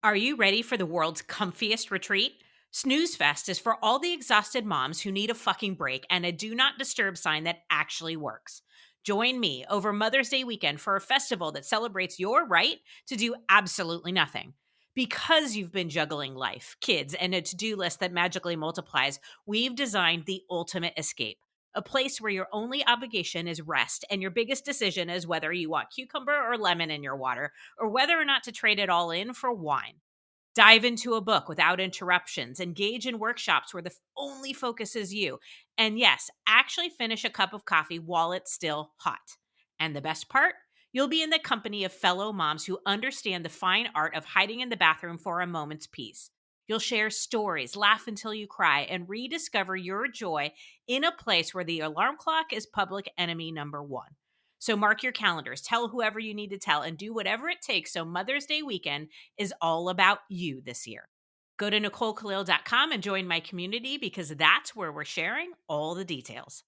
Are you ready for the world's comfiest retreat? Snooze Fest is for all the exhausted moms who need a fucking break and a do not disturb sign that actually works. Join me over Mother's Day weekend for a festival that celebrates your right to do absolutely nothing. Because you've been juggling life, kids, and a to do list that magically multiplies, we've designed the ultimate escape. A place where your only obligation is rest and your biggest decision is whether you want cucumber or lemon in your water or whether or not to trade it all in for wine. Dive into a book without interruptions, engage in workshops where the only focus is you. And yes, actually finish a cup of coffee while it's still hot. And the best part? You'll be in the company of fellow moms who understand the fine art of hiding in the bathroom for a moment's peace. You'll share stories, laugh until you cry, and rediscover your joy in a place where the alarm clock is public enemy number one. So mark your calendars, tell whoever you need to tell, and do whatever it takes so Mother's Day weekend is all about you this year. Go to NicoleKhalil.com and join my community because that's where we're sharing all the details.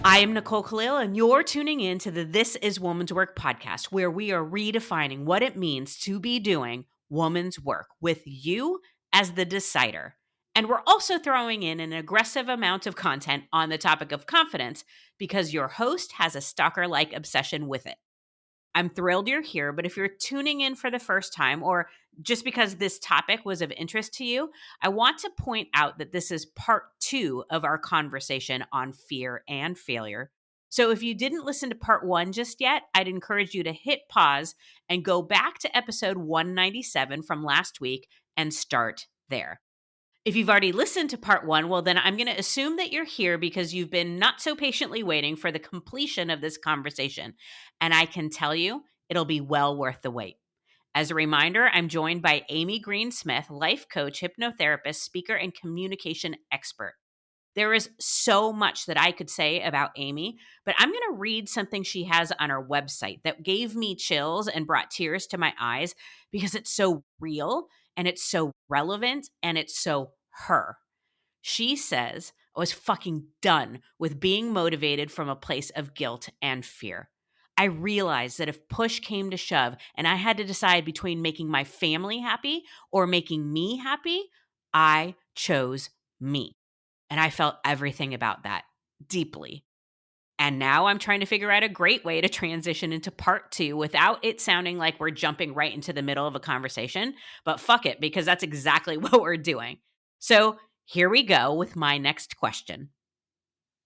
I am Nicole Khalil, and you're tuning in to the This is Woman's Work podcast, where we are redefining what it means to be doing woman's work with you as the decider. And we're also throwing in an aggressive amount of content on the topic of confidence because your host has a stalker like obsession with it. I'm thrilled you're here, but if you're tuning in for the first time or just because this topic was of interest to you, I want to point out that this is part 2 of our conversation on fear and failure. So if you didn't listen to part 1 just yet, I'd encourage you to hit pause and go back to episode 197 from last week and start there. If you've already listened to part 1, well, then I'm going to assume that you're here because you've been not so patiently waiting for the completion of this conversation. And I can tell you, it'll be well worth the wait. As a reminder, I'm joined by Amy Green Smith, life coach, hypnotherapist, speaker, and communication expert. There is so much that I could say about Amy, but I'm going to read something she has on her website that gave me chills and brought tears to my eyes because it's so real and it's so relevant and it's so her. She says, I was fucking done with being motivated from a place of guilt and fear. I realized that if push came to shove and I had to decide between making my family happy or making me happy, I chose me. And I felt everything about that deeply. And now I'm trying to figure out a great way to transition into part 2 without it sounding like we're jumping right into the middle of a conversation. But fuck it, because that's exactly what we're doing. So here we go with my next question.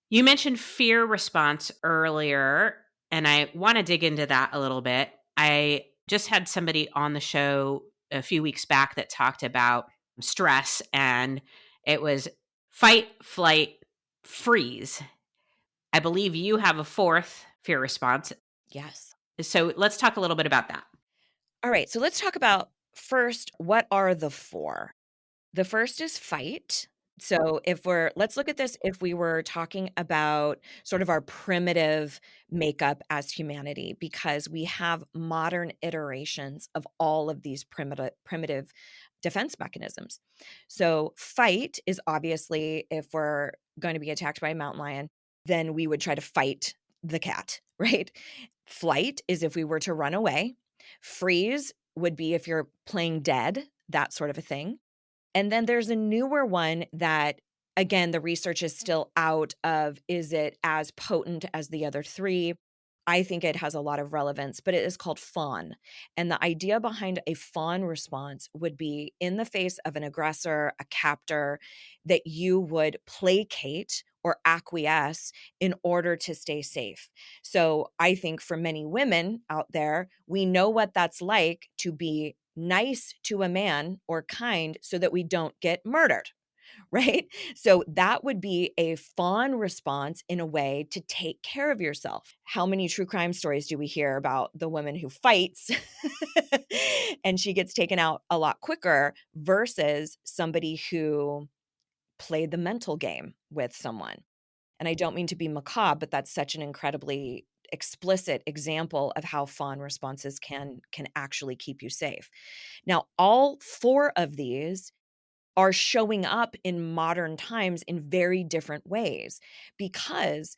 You mentioned fear response earlier, and I want to dig into that a little bit. I just had somebody on the show a few weeks back that talked about stress, and it was fight, flight, freeze. I believe you have a fourth fear response. Yes. So let's talk a little bit about that. All right. So let's talk about first, what are the four? The first is fight. So let's look at this if we were talking about sort of our primitive makeup as humanity, because we have modern iterations of all of these primitive defense mechanisms. So fight is obviously, if we're going to be attacked by a mountain lion, then we would try to fight the cat, right? Flight is if we were to run away. Freeze would be if you're playing dead, that sort of a thing. And then there's a newer one that, again, the research is still out of, is it as potent as the other three? I think it has a lot of relevance, but it is called fawn. And the idea behind a fawn response would be, in the face of an aggressor, a captor, that you would placate or acquiesce in order to stay safe. So I think for many women out there, we know what that's like to be nice to a man or kind so that we don't get murdered. Right? So that would be a fawn response in a way to take care of yourself. How many true crime stories do we hear about the woman who fights and she gets taken out a lot quicker versus somebody who played the mental game with someone? And I don't mean to be macabre, but that's such an incredibly explicit example of how fawn responses can actually keep you safe. Now, all four of these are showing up in modern times in very different ways because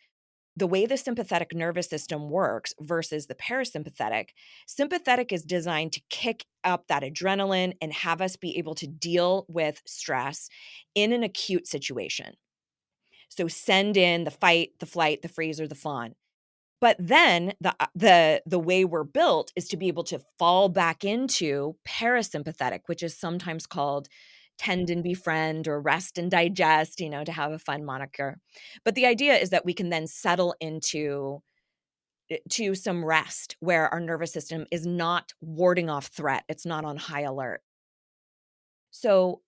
the way the sympathetic nervous system works versus the parasympathetic, sympathetic is designed to kick up that adrenaline and have us be able to deal with stress in an acute situation. So send in the fight, the flight, the freeze, or the fawn. But then the way we're built is to be able to fall back into parasympathetic, which is sometimes called tend and befriend or rest and digest, to have a fun moniker. But the idea is that we can then settle into to some rest where our nervous system is not warding off threat. It's not on high alert. So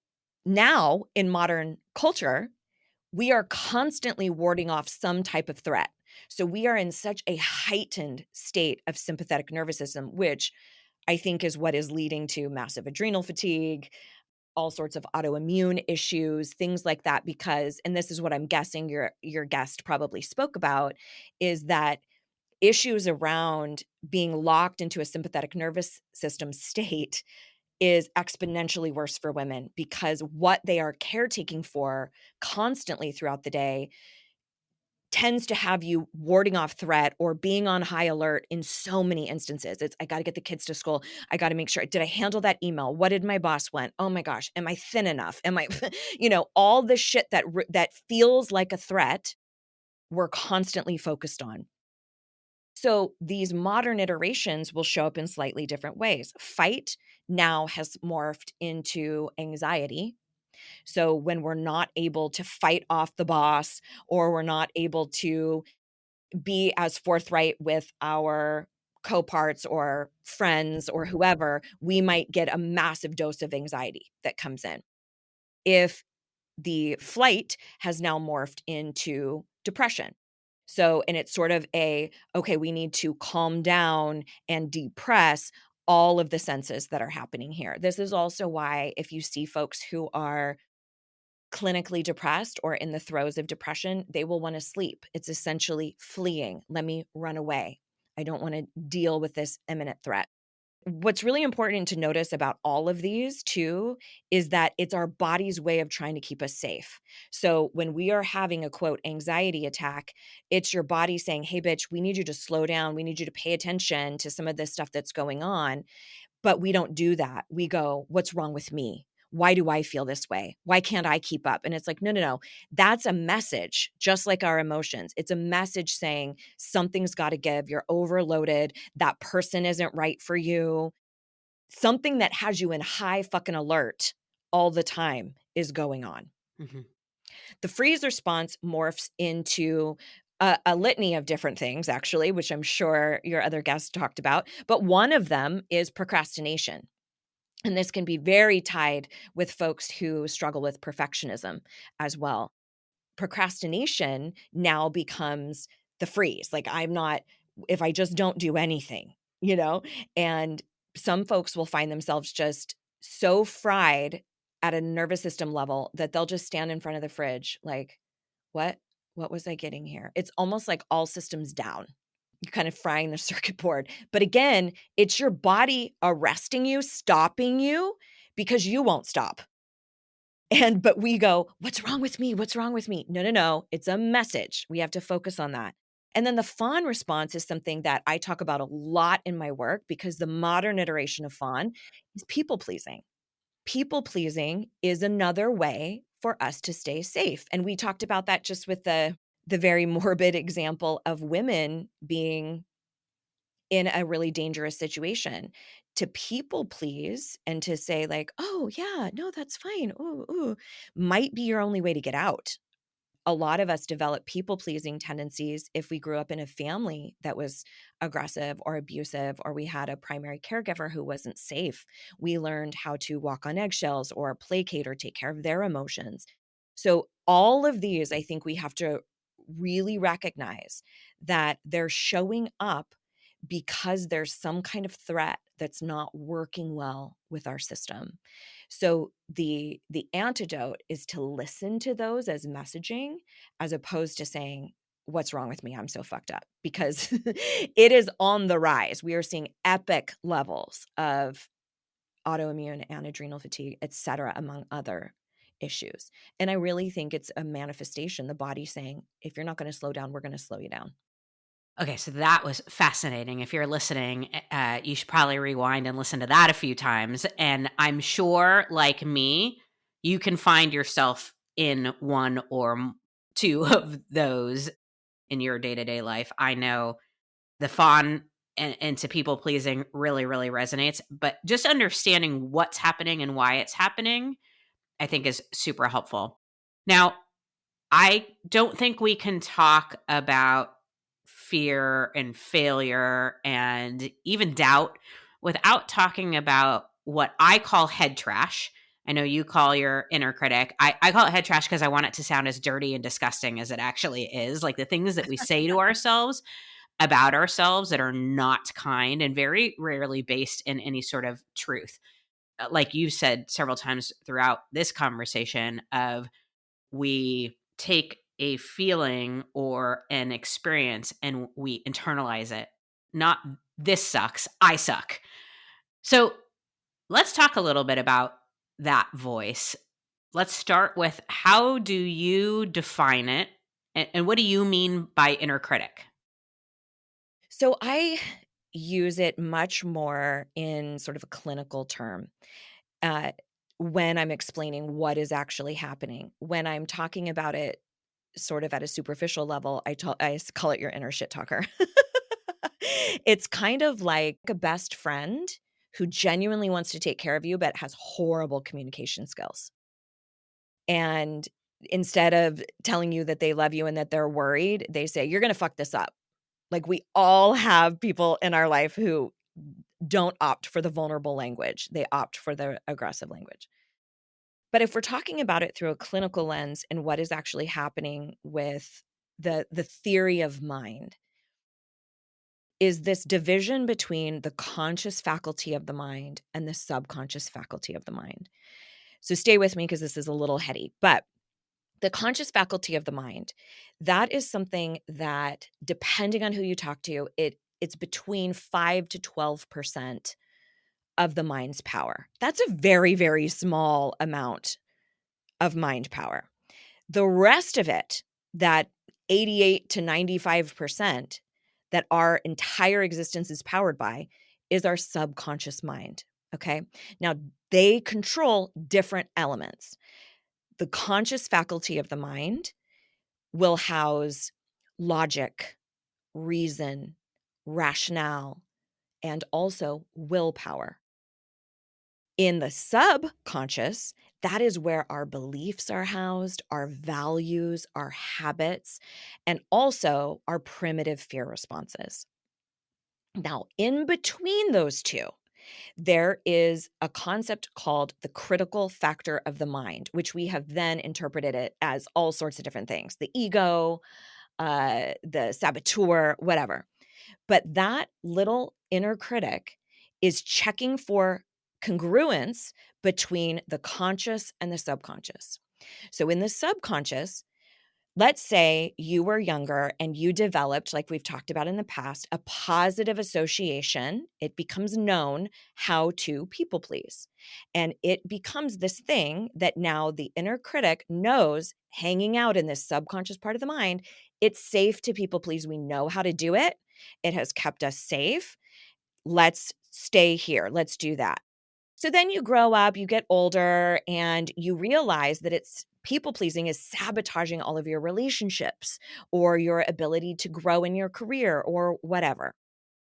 now in modern culture, we are constantly warding off some type of threat. So we are in such a heightened state of sympathetic nervous system, which I think is what is leading to massive adrenal fatigue, all sorts of autoimmune issues, things like that. Because, and this is what I'm guessing your guest probably spoke about, is that issues around being locked into a sympathetic nervous system state is exponentially worse for women because what they are caretaking for constantly throughout the day tends to have you warding off threat or being on high alert in so many instances. It's I got to get the kids to school. I got to make sure did I handle that email? What did my boss want? Oh my gosh, am I thin enough? Am I all the shit that feels like a threat we're constantly focused on. So these modern iterations will show up in slightly different ways. Fight now has morphed into anxiety. So when we're not able to fight off the boss or we're not able to be as forthright with our co-parts or friends or whoever, we might get a massive dose of anxiety that comes in. If the flight has now morphed into depression. So, and it's sort of okay, we need to calm down and depress all of the senses that are happening here. This is also why if you see folks who are clinically depressed or in the throes of depression, they will want to sleep. It's essentially fleeing. Let me run away. I don't want to deal with this imminent threat. What's really important to notice about all of these too is that it's our body's way of trying to keep us safe. So when we are having a quote anxiety attack, it's your body saying, "Hey bitch, we need you to slow down. We need you to pay attention to some of this stuff that's going on." But we don't do that. We go, "What's wrong with me? Why do I feel this way? Why can't I keep up?" And it's like, no, no, no. That's a message, just like our emotions. It's a message saying something's got to give. You're overloaded. That person isn't right for you. Something that has you in high fucking alert all the time is going on. Mhm. The freeze response morphs into a litany of different things, actually, which I'm sure your other guests talked about. But one of them is procrastination. And this can be very tied with folks who struggle with perfectionism as well. Procrastination now becomes the freeze. Like, I'm not, if I just don't do anything, you know? And some folks will find themselves just so fried at a nervous system level that they'll just stand in front of the fridge like, what? What was I getting here? It's almost like all systems down. You're kind of frying the circuit board. But again, it's your body arresting you, stopping you because you won't stop. But we go, "What's wrong with me? What's wrong with me?" No, no, no. It's a message. We have to focus on that. And then the fawn response is something that I talk about a lot in my work because the modern iteration of fawn is people pleasing. People pleasing is another way for us to stay safe. And we talked about that just with the very morbid example of women being in a really dangerous situation. To people please and to say like, "Oh, yeah, no, that's fine. Ooh, ooh," might be your only way to get out. A lot of us develop people pleasing tendencies if we grew up in a family that was aggressive or abusive, or we had a primary caregiver who wasn't safe. We learned how to walk on eggshells or placate or take care of their emotions. So, all of these, I think we have to really recognize that they're showing up because there's some kind of threat that's not working well with our system. So the antidote is to listen to those as messaging as opposed to saying, "What's wrong with me? I'm so fucked up," because it is on the rise. We are seeing epic levels of autoimmune and adrenal fatigue, et cetera, among other issues. And I really think it's a manifestation, the body saying, if you're not going to slow down, we're going to slow you down. Okay, so that was fascinating. If you're listening, you should probably rewind and listen to that a few times. And I'm sure, like me, you can find yourself in one or two of those in your day to day life. I know the fawn and to people pleasing really, really resonates, but just understanding what's happening and why it's happening, I think is super helpful. Now, I don't think we can talk about fear and failure and even doubt without talking about what I call head trash. I know you call your inner critic. I call it head trash because I want it to sound as dirty and disgusting as it actually is. Like the things that we say to ourselves about ourselves that are not kind and very rarely based in any sort of truth. Like you said several times throughout this conversation of we take a feeling or an experience and we internalize it. Not this sucks, I suck. So let's talk a little bit about that voice. Let's start with how do you define it? And what do you mean by inner critic? So I use it much more in sort of a clinical term. uh, when I'm explaining what is actually happening. When I'm talking about it sort of at a superficial level, call it your inner shit talker. It's kind of like a best friend who genuinely wants to take care of you, but has horrible communication skills. And instead of telling you that they love you and that they're worried, they say, "You're going to fuck this up." Like we all have people in our life who don't opt for the vulnerable language, they opt for the aggressive language. But if we're talking about it through a clinical lens and what is actually happening with the theory of mind, is this division between the conscious faculty of the mind and the subconscious faculty of the mind. So stay with me because this is a little heady, but the conscious faculty of the mind, that is something that depending on who you talk to, it's between 5 to 12% of the mind's power. That's a very, very small amount of mind power. The rest of it, that 88 to 95% that our entire existence is powered by, is our subconscious mind. Okay. Now, they control different elements. The conscious faculty of the mind will house logic, reason, rationale, and also willpower. In the subconscious, that is where our beliefs are housed, our values, our habits, and also our primitive fear responses. Now, in between those two, there is a concept called the critical factor of the mind, which we have then interpreted it as all sorts of different things: the ego, the saboteur, whatever. But that little inner critic is checking for congruence between the conscious and the subconscious. So in the subconscious, let's say you were younger and you developed, like we've talked about in the past, a positive association. It becomes known how to people please. And it becomes this thing that now the inner critic knows, hanging out in this subconscious part of the mind, it's safe to people please. We know how to do it. It has kept us safe. Let's stay here. Let's do that. So then you grow up, you get older, and you realize that it's people pleasing is sabotaging all of your relationships or your ability to grow in your career or whatever.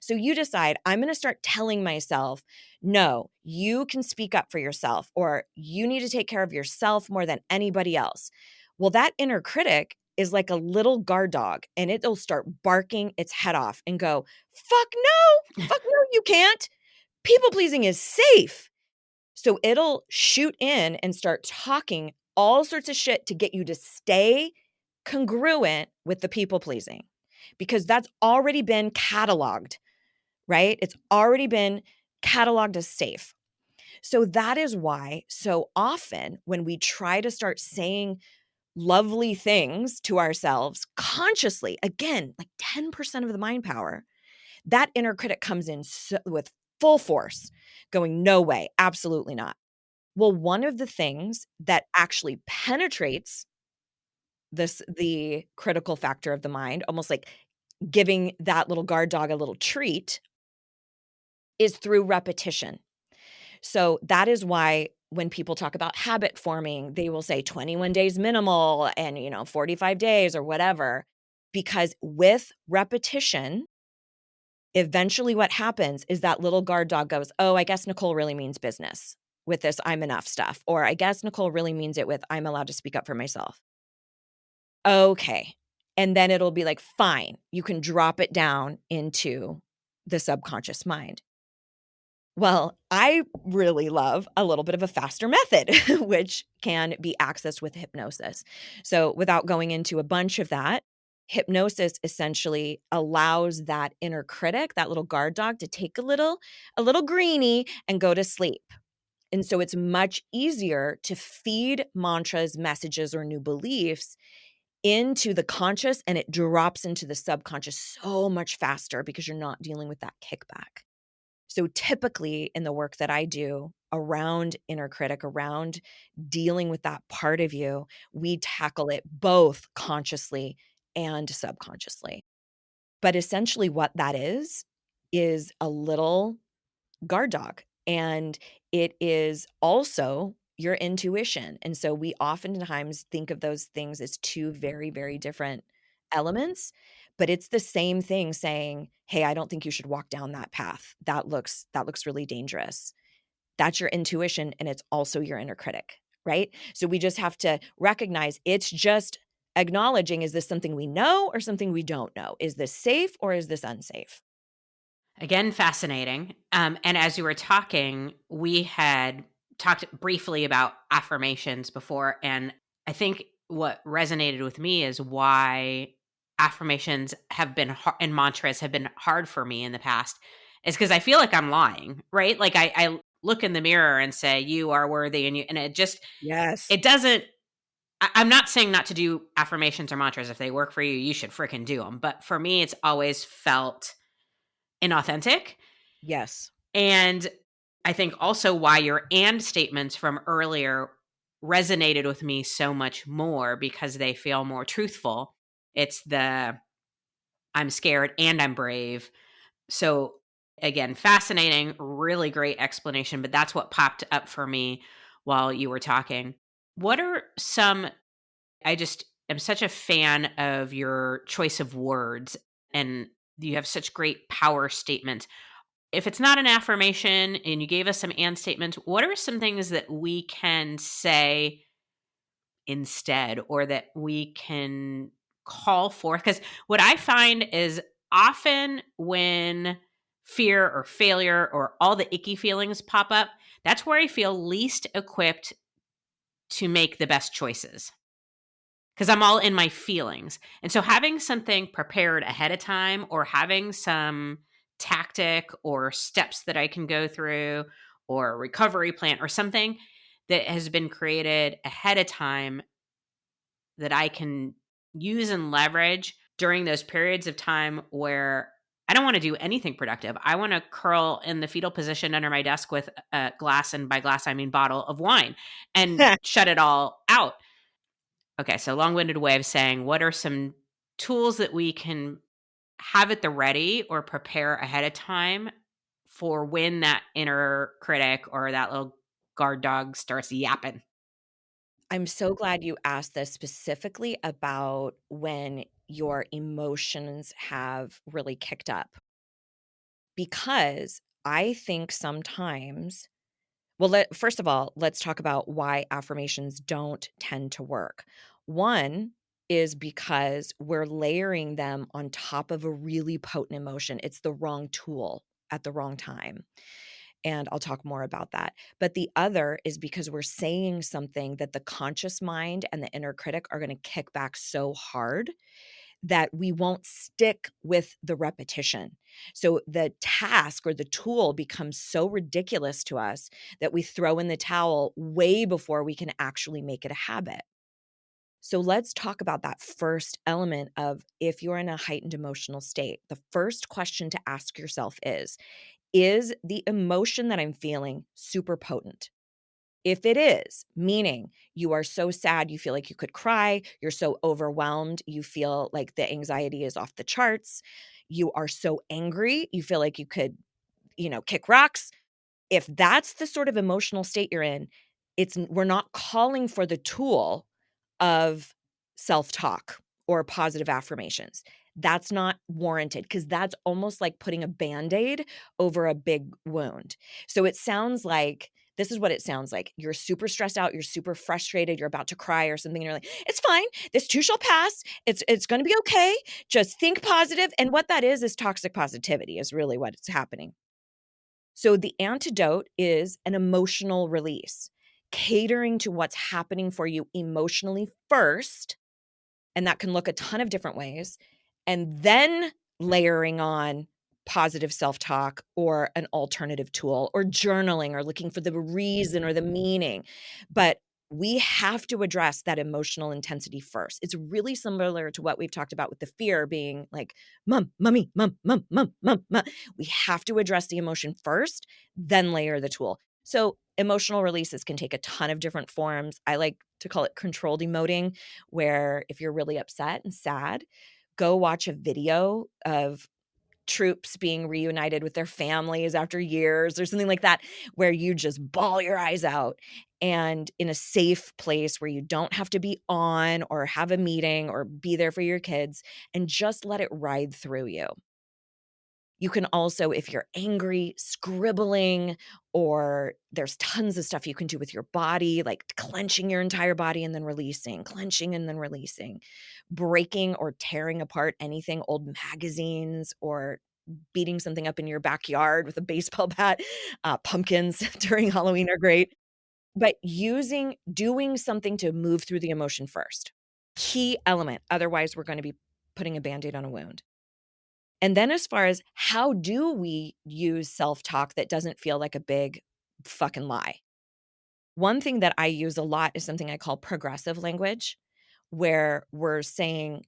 So you decide, I'm going to start telling myself, no, you can speak up for yourself, or you need to take care of yourself more than anybody else. Well, that inner critic is like a little guard dog, and it'll start barking its head off and go, fuck no, you can't. People pleasing is safe. So it'll shoot in and start talking all sorts of shit to get you to stay congruent with the people pleasing, because that's already been cataloged, right? It's already been cataloged as safe. So that is why so often when we try to start saying lovely things to ourselves consciously, again, like 10% of the mind power, that inner critic comes in with full force, going, no way, absolutely not. Well, one of the things that actually penetrates the critical factor of the mind, almost like giving that little guard dog a little treat, is through repetition. So that is why when people talk about habit forming, they will say 21 days minimal and, 45 days or whatever, because with repetition, eventually what happens is that little guard dog goes, "Oh, I guess Nicole really means business with this 'I'm enough' stuff," or, "I guess Nicole really means it with 'I'm allowed to speak up for myself.'" Okay. And then it'll be like, "Fine, you can drop it down into the subconscious mind." Well, I really love a little bit of a faster method, which can be accessed with hypnosis. So, without going into a bunch of that, hypnosis essentially allows that inner critic, that little guard dog, to take a little greenie and go to sleep. And so it's much easier to feed mantras, messages, or new beliefs into the conscious, and it drops into the subconscious so much faster because you're not dealing with that kickback. So typically in the work that I do around inner critic, around dealing with that part of you, we tackle it both consciously and subconsciously. But essentially what that is a little guard dog, and it is also your intuition. And so we oftentimes think of those things as two very, very different elements, but it's the same thing saying, "Hey, I don't think you should walk down that path. That looks really dangerous." That's your intuition, and it's also your inner critic, right? So we just have to recognize it's just acknowledging, is this something we know or something we don't know? Is this safe or is this unsafe? Again, fascinating. And as you were talking, we had talked briefly about affirmations before. And I think what resonated with me is why affirmations have been and mantras have been hard for me in the past is because I feel like I'm lying, right? Like I look in the mirror and say, "You are worthy," and it just, Yes. it doesn't. I'm not saying not to do affirmations or mantras. If they work for you, you should freaking do them. But for me, it's always felt inauthentic. Yes. And I think also why your "and" statements from earlier resonated with me so much more because they feel more truthful. It's the "I'm scared and I'm brave." So again, fascinating, really great explanation, but that's what popped up for me while you were talking. What are some I just am such a fan of your choice of words, and you have such great power statements. If it's not an affirmation and you gave us some "and" statements, what are some things that we can say instead or that we can call forth? Because what I find is often when fear or failure or all the icky feelings pop up, that's where I feel least equipped to make the best choices because I'm all in my feelings. And so having something prepared ahead of time or having some tactic or steps that I can go through or a recovery plan or something that has been created ahead of time that I can use and leverage during those periods of time where I don't want to do anything productive. I want to curl in the fetal position under my desk with a glass, and by glass, I mean bottle of wine, and shut it all out. Okay, so long-winded way of saying, what are some tools that we can have at the ready or prepare ahead of time for when that inner critic or that little guard dog starts yapping? I'm so glad you asked this specifically about when your emotions have really kicked up, because I think sometimes, well, first of all, let's talk about why affirmations don't tend to work. One is because we're layering them on top of a really potent emotion. It's the wrong tool at the wrong time. And I'll talk more about that. But the other is because we're saying something that the conscious mind and the inner critic are going to kick back so hard that we won't stick with the repetition. So the task or the tool becomes so ridiculous to us that we throw in the towel way before we can actually make it a habit. So let's talk about that first element of if you're in a heightened emotional state. The first question to ask yourself is the emotion that I'm feeling super potent? If it is, meaning you are so sad, you feel like you could cry, you're so overwhelmed, you feel like the anxiety is off the charts, you are so angry, you feel like you could, kick rocks. If that's the sort of emotional state you're in, we're not calling for the tool of self-talk or positive affirmations. That's not warranted because that's almost like putting a Band-Aid over a big wound. So it sounds like this is what it sounds like. You're super stressed out, you're super frustrated, you're about to cry or something, and you're like, "It's fine. This too shall pass. It's gonna be okay. Just think positive." And what that is toxic positivity is really what is happening. So the antidote is an emotional release, catering to what's happening for you emotionally first, and that can look a ton of different ways, and then layering on positive self-talk or an alternative tool or journaling or looking for the reason or the meaning. But we have to address that emotional intensity first. It's really similar to what we've talked about with the fear being like, "Mom, mommy, mom, mom, mom, mom, mom." We have to address the emotion first, then layer the tool. So emotional releases can take a ton of different forms. I like to call it controlled emoting, where if you're really upset and sad, go watch a video of troops being reunited with their families after years or something like that, where you just bawl your eyes out and in a safe place where you don't have to be on or have a meeting or be there for your kids and just let it ride through you. You can also, if you're angry, scribbling, or there's tons of stuff you can do with your body, like clenching your entire body and then releasing, clenching and then releasing, breaking or tearing apart anything, old magazines, or beating something up in your backyard with a baseball bat. Pumpkins during Halloween are great, but doing something to move through the emotion first. Key element. Otherwise, we're going to be putting a band aid on a wound. And then as far as how do we use self-talk that doesn't feel like a big fucking lie? One thing that I use a lot is something I call progressive language, where we're saying,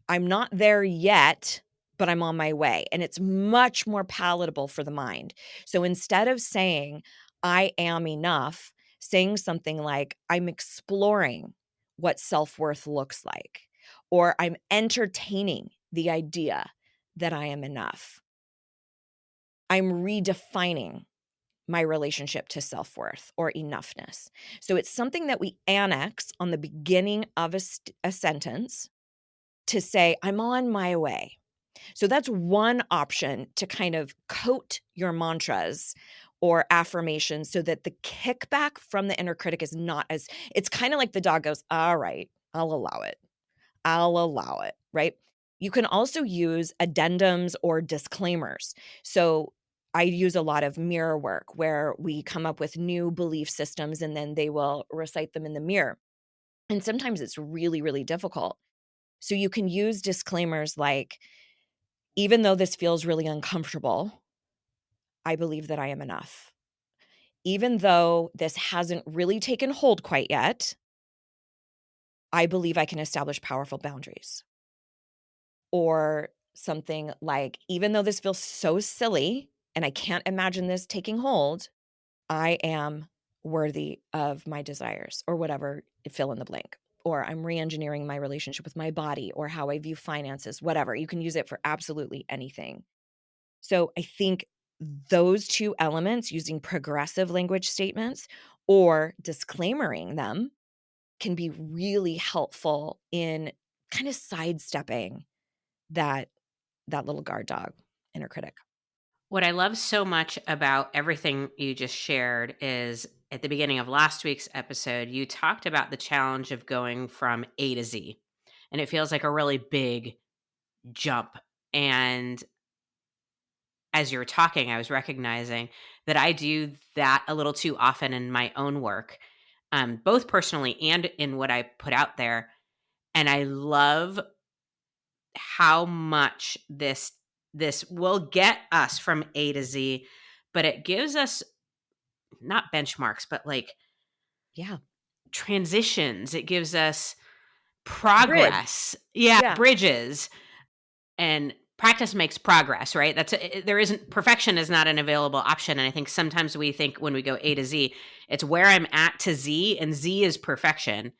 "I'm not there yet, but I'm on my way." And it's much more palatable for the mind. So instead of saying, "I am enough," saying something like, "I'm exploring what self-worth looks like," or "I'm entertaining the idea that I am enough." I'm redefining my relationship to self-worth or enoughness. So it's something that we annex on the beginning of a sentence to say, "I'm on my way." So that's one option to kind of coat your mantras or affirmations so that the kickback from the inner critic is not as it's kind of like the dog goes, "All right, I'll allow it. I'll allow it," right? You can also use addendums or disclaimers. So I use a lot of mirror work where we come up with new belief systems and then they will recite them in the mirror. And sometimes it's really, really difficult. So you can use disclaimers like, "Even though this feels really uncomfortable, I believe that I am enough. Even though this hasn't really taken hold quite yet, I believe I can establish powerful boundaries." Or something like, "Even though this feels so silly and I can't imagine this taking hold, I am worthy of my desires," or whatever, fill in the blank. Or, "I'm re-engineering my relationship with my body or how I view finances," whatever. You can use it for absolutely anything. So I think those two elements, using progressive language statements or disclaimering them, can be really helpful in kind of sidestepping that little guard dog, inner critic. What I love so much about everything you just shared is at the beginning of last week's episode, you talked about the challenge of going from A to Z. And it feels like a really big jump. And as you were talking, I was recognizing that I do that a little too often in my own work, both personally and in what I put out there. And I love how much this will get us from A to Z, but it gives us not benchmarks, but like Yeah. transitions. It gives us Bridge. progress. Yeah, Yeah. bridges. And practice makes progress, right? There isn't perfection is not an available option. And I think sometimes we think when we go A to Z, it's where I'm at to Z, and Z is perfection.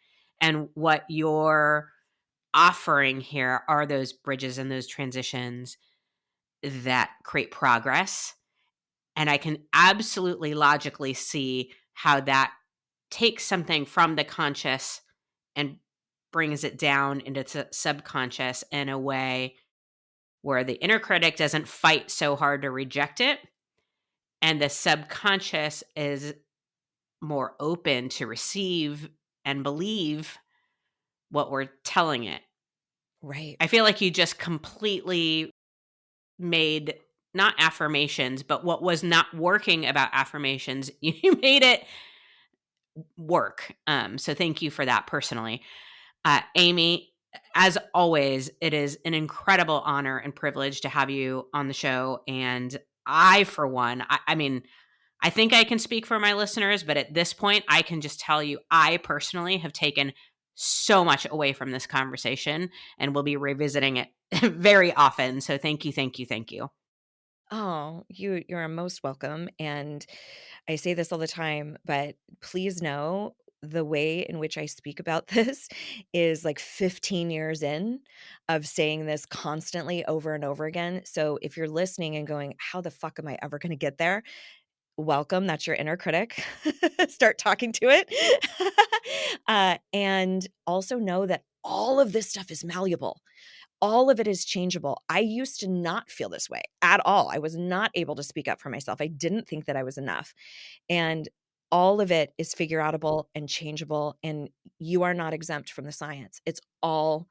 And what you're offering here are those bridges and those transitions that create progress. And I can absolutely logically see how that takes something from the conscious and brings it down into subconscious in a way where the inner critic doesn't fight so hard to reject it, and the subconscious is more open to receive and believe what we're telling it. Right. I feel like you just completely made not affirmations, but what was not working about affirmations, you made it work. So thank you for that personally. Amy, as always, it is an incredible honor and privilege to have you on the show. And I, for one, I mean, I think I can speak for my listeners, but at this point, I can just tell you, I personally have taken so much away from this conversation and will be revisiting it very often. So thank you, thank you, thank you. Oh, you're most welcome, and I say this all the time, but please know the way in which I speak about this is like 15 years in of saying this constantly over and over again. So if you're listening and going, "How the fuck am I ever gonna get there?" Welcome, that's your inner critic. Start talking to it. And also know that all of this stuff is malleable. All of it is changeable. I used to not feel this way at all. I was not able to speak up for myself. I didn't think that I was enough. And all of it is figure outable and changeable. And you are not exempt from the science. It's all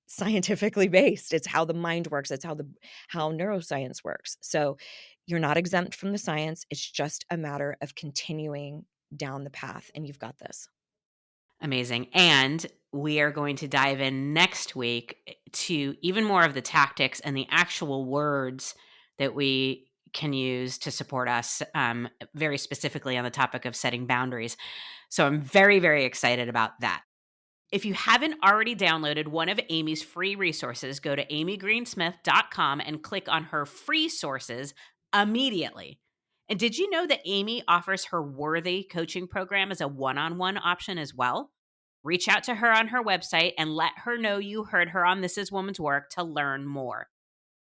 scientifically based. It's how the mind works. It's how neuroscience works. So you're not exempt from the science. It's just a matter of continuing down the path, and you've got this. Amazing. And we are going to dive in next week to even more of the tactics and the actual words that we can use to support us, very specifically on the topic of setting boundaries. So I'm very, very excited about that. If you haven't already downloaded one of Amy's free resources, go to amygreensmith.com and click on her free sources immediately. And did you know that Amy offers her Worthy coaching program as a one-on-one option as well? Reach out to her on her website and let her know you heard her on This Is Woman's Work to learn more.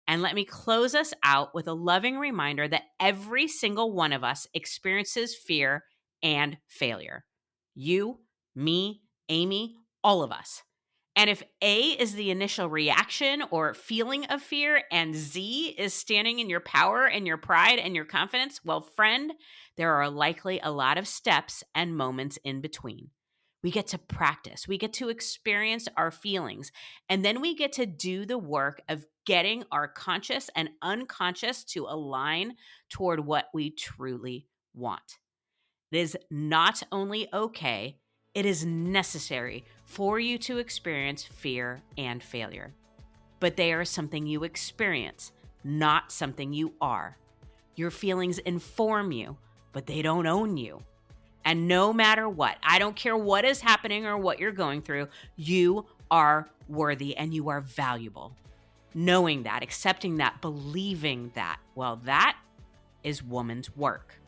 And let me close us out with a loving reminder that every single one of us experiences fear and failure. You, me, Amy, all of us. And if A is the initial reaction or feeling of fear and Z is standing in your power and your pride and your confidence, well, friend, there are likely a lot of steps and moments in between. We get to practice, we get to experience our feelings, and then we get to do the work of getting our conscious and unconscious to align toward what we truly want. It is not only okay, it is necessary for you to experience fear and failure. But they are something you experience, not something you are. Your feelings inform you, but they don't own you. And no matter what, I don't care what is happening or what you're going through, you are worthy and you are valuable. Knowing that, accepting that, believing that, well, that is woman's work.